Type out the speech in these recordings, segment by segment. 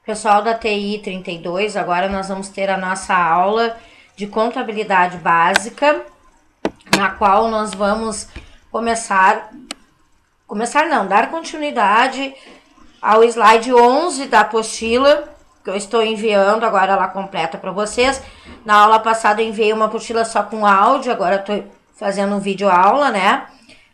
Pessoal da TI 32, agora nós vamos ter a nossa aula de contabilidade básica, na qual nós vamos dar continuidade ao slide 11 da apostila, que eu estou enviando agora ela completa para vocês. Na aula passada eu enviei uma apostila só com áudio, agora estou fazendo um vídeo aula, né?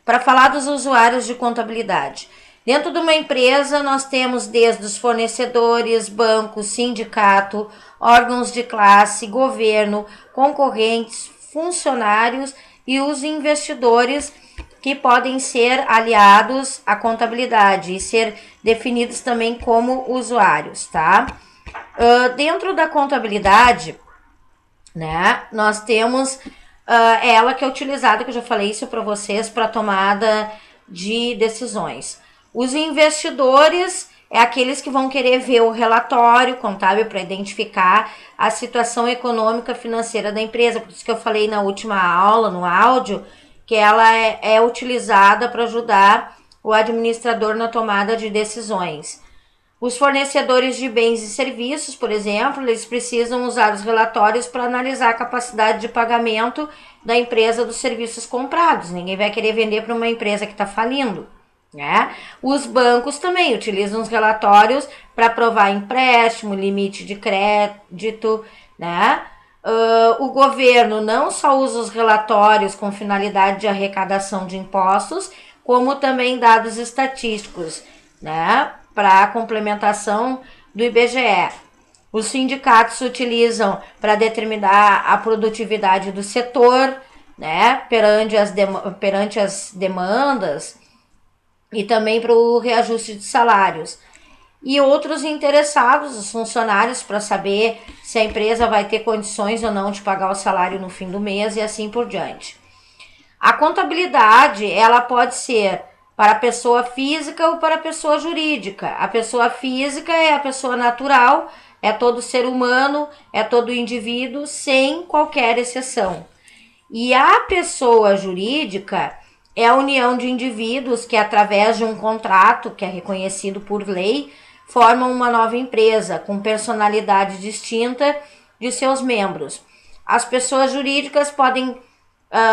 Para falar dos usuários de contabilidade. Dentro de uma empresa, nós temos desde os fornecedores, bancos, sindicato, órgãos de classe, governo, concorrentes, funcionários e os investidores que podem ser aliados à contabilidade e ser definidos também como usuários, tá? Dentro da contabilidade, né, nós temos ela que é utilizada, que eu já falei isso para vocês, para tomada de decisões. Os investidores é aqueles que vão querer ver o relatório contábil para identificar a situação econômica financeira da empresa. Por isso que eu falei na última aula, no áudio, que ela é utilizada para ajudar o administrador na tomada de decisões. Os fornecedores de bens e serviços, por exemplo, eles precisam usar os relatórios para analisar a capacidade de pagamento da empresa dos serviços comprados. Ninguém vai querer vender para uma empresa que está falindo, né? Os bancos também utilizam os relatórios para aprovar empréstimo, limite de crédito, né? O governo não só usa os relatórios com finalidade de arrecadação de impostos, como também dados estatísticos, né, para a complementação do IBGE. Os sindicatos se utilizam para determinar a produtividade do setor, né, perante as demandas e também para o reajuste de salários. E outros interessados, os funcionários, para saber se a empresa vai ter condições ou não de pagar o salário no fim do mês e assim por diante. A contabilidade, ela pode ser para a pessoa física ou para a pessoa jurídica. A pessoa física é a pessoa natural, é todo ser humano, é todo indivíduo, sem qualquer exceção. E a pessoa jurídica é a união de indivíduos que, através de um contrato que é reconhecido por lei, formam uma nova empresa com personalidade distinta de seus membros. As pessoas jurídicas podem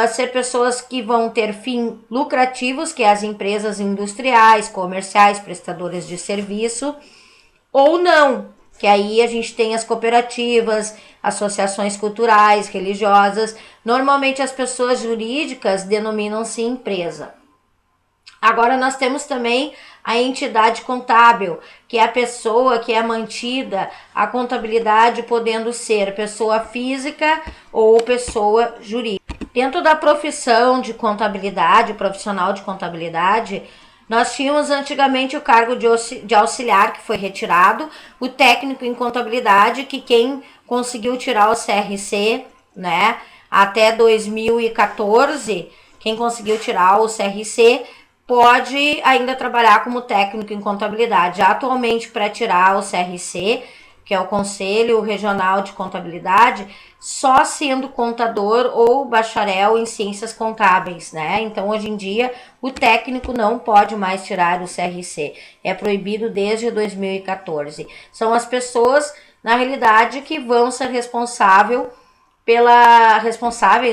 ser pessoas que vão ter fim lucrativos, que é as empresas industriais, comerciais, prestadoras de serviço, ou não, que aí a gente tem as cooperativas, associações culturais, religiosas. Normalmente as pessoas jurídicas denominam-se empresa. Agora nós temos também a entidade contábil, que é a pessoa que é mantida a contabilidade, podendo ser pessoa física ou pessoa jurídica. Dentro da profissão de contabilidade, profissional de contabilidade, nós tínhamos antigamente o cargo de auxiliar, que foi retirado, o técnico em contabilidade, que quem conseguiu tirar o CRC, né, até 2014, quem conseguiu tirar o CRC pode ainda trabalhar como técnico em contabilidade. Atualmente, para tirar o CRC, que é o Conselho Regional de Contabilidade, só sendo contador ou bacharel em ciências contábeis, né? Então, hoje em dia, o técnico não pode mais tirar o CRC. É proibido desde 2014. São as pessoas, na realidade, que vão ser responsáveis,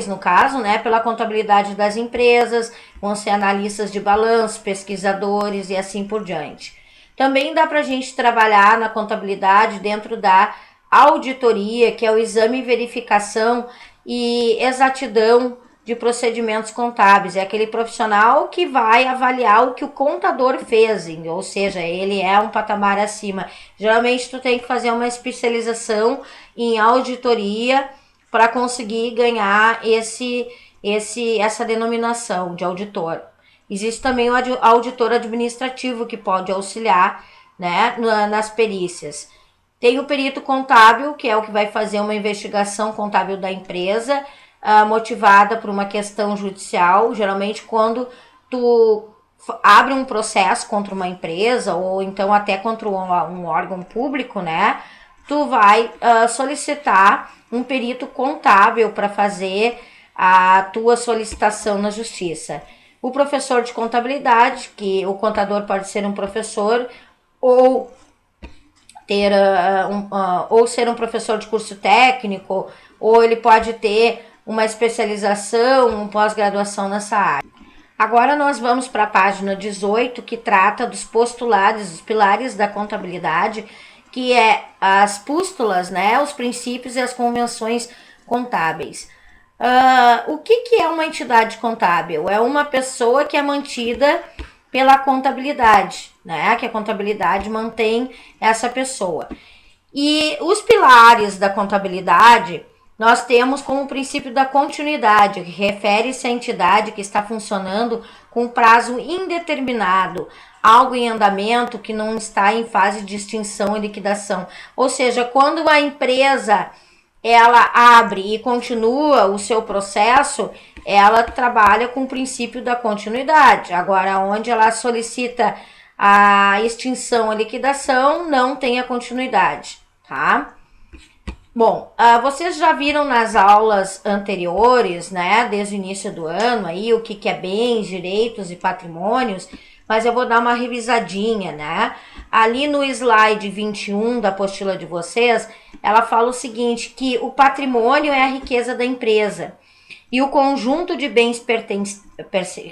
no caso, né, pela contabilidade das empresas, vão ser analistas de balanço, pesquisadores e assim por diante. Também dá para a gente trabalhar na contabilidade dentro da auditoria, que é o exame, verificação e exatidão de procedimentos contábeis. É aquele profissional que vai avaliar o que o contador fez, ou seja, ele é um patamar acima. Geralmente tu tem que fazer uma especialização em auditoria para conseguir ganhar essa denominação de auditor. Existe também o auditor administrativo, que pode auxiliar, né, nas perícias. Tem o perito contábil, que é o que vai fazer uma investigação contábil da empresa, motivada por uma questão judicial. Geralmente, quando tu abre um processo contra uma empresa, ou então até contra um órgão público, né, tu vai solicitar um perito contábil para fazer a tua solicitação na justiça. O professor de contabilidade, que o contador pode ser um professor ou ter ou ser um professor de curso técnico, ou ele pode ter uma especialização, uma pós-graduação nessa área. Agora nós vamos para a página 18, que trata dos postulados, os pilares da contabilidade, que é as pústulas, né, os princípios e as convenções contábeis. O que é uma entidade contábil? É uma pessoa que é mantida pela contabilidade, né, que a contabilidade mantém essa pessoa. E os pilares da contabilidade, nós temos como o princípio da continuidade, que refere-se à entidade que está funcionando com prazo indeterminado, algo em andamento que não está em fase de extinção e liquidação. Ou seja, quando a empresa ela abre e continua o seu processo, ela trabalha com o princípio da continuidade. Agora, onde ela solicita a extinção, a liquidação, não tem a continuidade, tá? Bom, vocês já viram nas aulas anteriores, né, desde o início do ano, aí, o que é bens, direitos e patrimônios, mas eu vou dar uma revisadinha, né? Ali no slide 21 da apostila de vocês, ela fala o seguinte, que o patrimônio é a riqueza da empresa e o conjunto de bens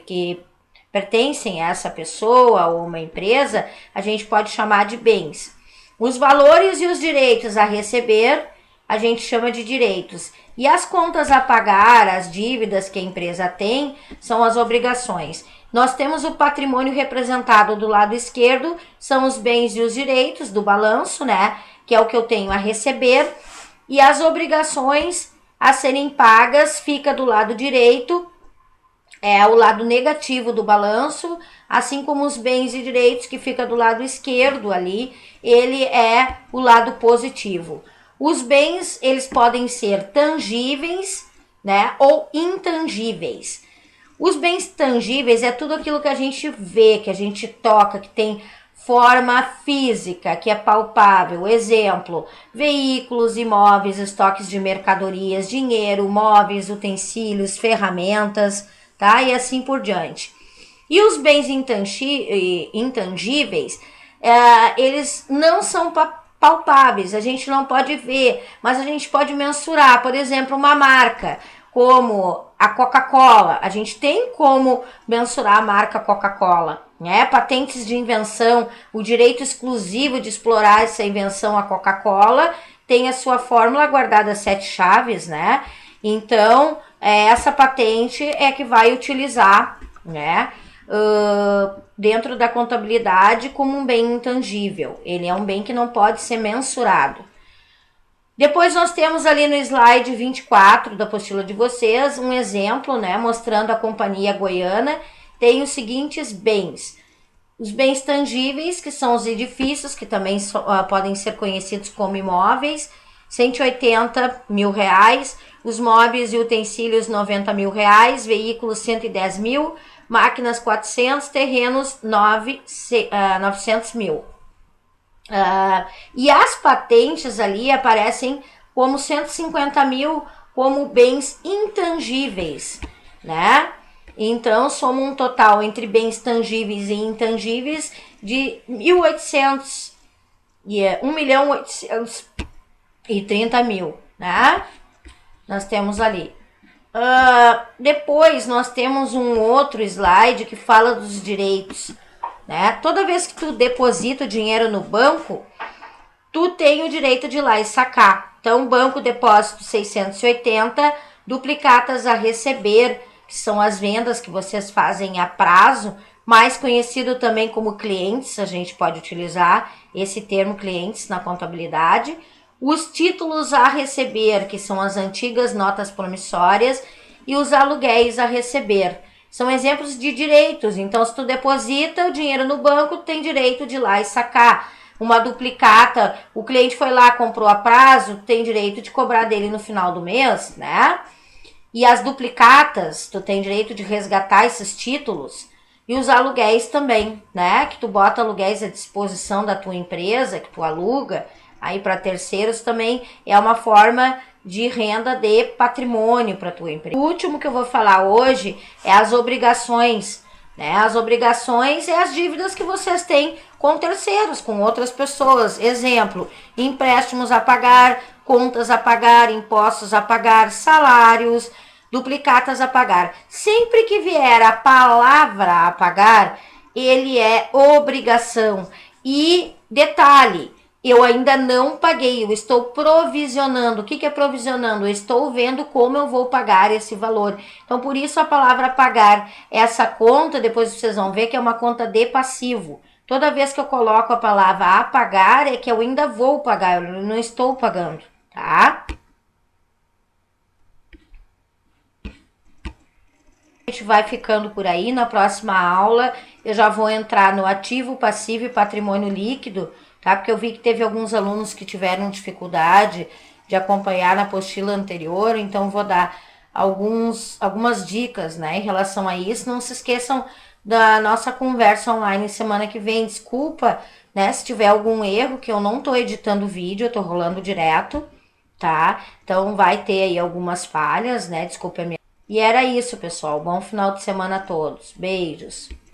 que pertencem a essa pessoa ou uma empresa, a gente pode chamar de bens. Os valores e os direitos a receber, a gente chama de direitos. E as contas a pagar, as dívidas que a empresa tem, são as obrigações. Nós temos o patrimônio representado do lado esquerdo, são os bens e os direitos do balanço, né? Que é o que eu tenho a receber. E as obrigações a serem pagas fica do lado direito, é o lado negativo do balanço, assim como os bens e direitos que fica do lado esquerdo ali, ele é o lado positivo. Os bens, eles podem ser tangíveis, né, ou intangíveis. Os bens tangíveis é tudo aquilo que a gente vê, que a gente toca, que tem forma física, que é palpável. Exemplo, veículos, imóveis, estoques de mercadorias, dinheiro, móveis, utensílios, ferramentas, tá? E assim por diante. E os bens intangíveis, eles não são palpáveis, a gente não pode ver, mas a gente pode mensurar. Por exemplo, uma marca como a Coca-Cola, a gente tem como mensurar a marca Coca-Cola, né? Patentes de invenção, o direito exclusivo de explorar essa invenção, a Coca-Cola, tem a sua fórmula guardada a 7 chaves, né? Então, essa patente é que vai utilizar, né? Dentro da contabilidade como um bem intangível. Ele é um bem que não pode ser mensurado. Depois nós temos ali no slide 24 da apostila de vocês um exemplo, né, mostrando a Companhia Goiana tem os seguintes bens. Os bens tangíveis, que são os edifícios, que também podem ser conhecidos como imóveis, R$180 mil, os móveis e utensílios R$90 mil, veículos R$110 mil, máquinas 400, terrenos 900 mil. E as patentes ali aparecem como 150 mil como bens intangíveis, né? Então, soma um total entre bens tangíveis e intangíveis de 1.830.000, né? Nós temos ali. Depois, nós temos um outro slide que fala dos direitos, né? Toda vez que tu deposita o dinheiro no banco, tu tem o direito de ir lá e sacar. Então, banco depósito 680, duplicatas a receber, que são as vendas que vocês fazem a prazo, mais conhecido também como clientes, a gente pode utilizar esse termo clientes na contabilidade. Os títulos a receber, que são as antigas notas promissórias, e os aluguéis a receber. São exemplos de direitos. Então, se tu deposita o dinheiro no banco, tu tem direito de ir lá e sacar. Uma duplicata, o cliente foi lá, comprou a prazo, tu tem direito de cobrar dele no final do mês, né? E as duplicatas, tu tem direito de resgatar esses títulos. E os aluguéis também, né? Que tu bota aluguéis à disposição da tua empresa, que tu aluga, aí para terceiros também é uma forma de renda de patrimônio para tua empresa. O último que eu vou falar hoje é as obrigações né? As obrigações é as dívidas que vocês têm com terceiros, com outras pessoas. Exemplo, empréstimos a pagar, contas a pagar, impostos a pagar, salários, duplicatas a pagar. Sempre que vier a palavra a pagar, ele é obrigação. E detalhe, eu ainda não paguei, eu estou provisionando. O que é provisionando? Eu estou vendo como eu vou pagar esse valor. Então, por isso a palavra pagar, essa conta, depois vocês vão ver que é uma conta de passivo. Toda vez que eu coloco a palavra a pagar, é que eu ainda vou pagar, eu não estou pagando, tá? A gente vai ficando por aí. Na próxima aula eu já vou entrar no ativo, passivo e patrimônio líquido, tá? Porque eu vi que teve alguns alunos que tiveram dificuldade de acompanhar na apostila anterior, então vou dar algumas dicas, né, em relação a isso. Não se esqueçam da nossa conversa online semana que vem. Desculpa, né, se tiver algum erro, que eu não tô editando vídeo, eu tô rolando direto, tá? Então vai ter aí algumas falhas, né? Desculpa a minha. E era isso, pessoal. Bom final de semana a todos. Beijos.